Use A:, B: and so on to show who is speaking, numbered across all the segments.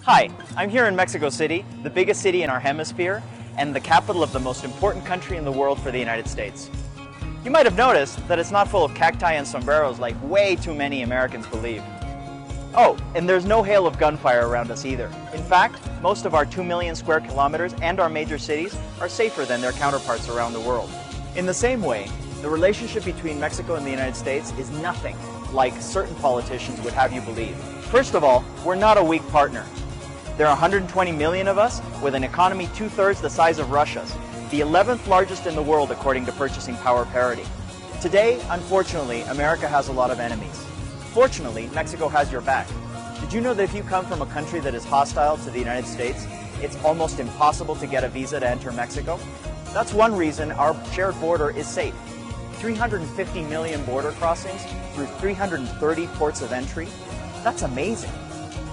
A: Hi, I'm here in Mexico City, the biggest city in our hemisphere, and the capital of the most important country in the world for the United States. You might have noticed that it's not full of cacti and sombreros like way too many Americans believe. Oh, and there's no hail of gunfire around us either. In fact, most of our 2 million square kilometers and our major cities are safer than their counterparts around the world. In the same way, the relationship between Mexico and the United States is nothing like certain politicians would have you believe. First of all, we're not a weak partner. There are 120 million of us with an economy 2/3 the size of Russia's, the 11th largest in the world according to purchasing power parity. Today, unfortunately, America has a lot of enemies. Fortunately, Mexico has your back. Did you know that if you come from a country that is hostile to the United States, it's almost impossible to get a visa to enter Mexico? That's one reason our shared border is safe. 350 million border crossings through 330 ports of entry. That's amazing.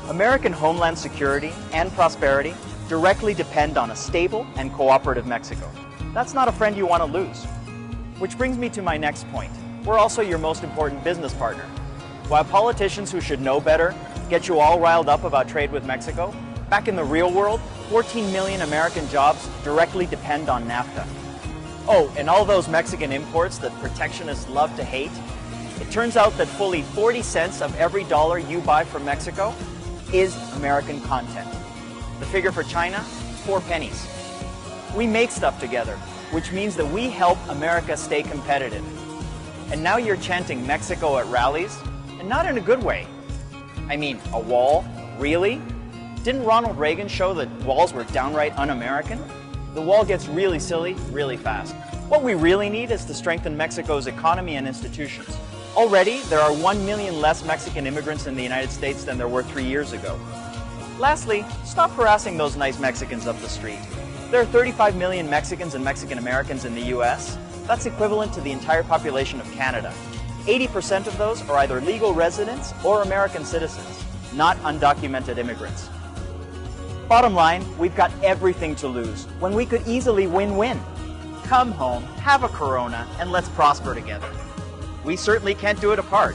A: American homeland security and prosperity directly depend on a stable and cooperative Mexico. That's not a friend you want to lose. Which brings me to my next point. We're also your most important business partner. While politicians who should know better get you all riled up about trade with Mexico, back in the real world, 14 million American jobs directly depend on NAFTA. Oh, and all those Mexican imports that protectionists love to hate, it turns out that fully 40 cents of every dollar you buy from Mexico is American content. The figure for China, 4 pennies. We make stuff together, which means that we help America stay competitive. And now you're chanting Mexico at rallies, and not in a good way. I mean, a wall? Really? Didn't Ronald Reagan show that walls were downright un-American? The wall gets really silly really fast. What we really need is to strengthen Mexico's economy and institutions. Already, there are 1 million less Mexican immigrants in the United States than there were 3 years ago. Lastly, stop harassing those nice Mexicans up the street. There are 35 million Mexicans and Mexican Americans in the US. That's equivalent to the entire population of Canada. 80% of those are either legal residents or American citizens, not undocumented immigrants. Bottom line, we've got everything to lose when we could easily win-win. Come home, have a Corona, and let's prosper together. We certainly can't do it apart.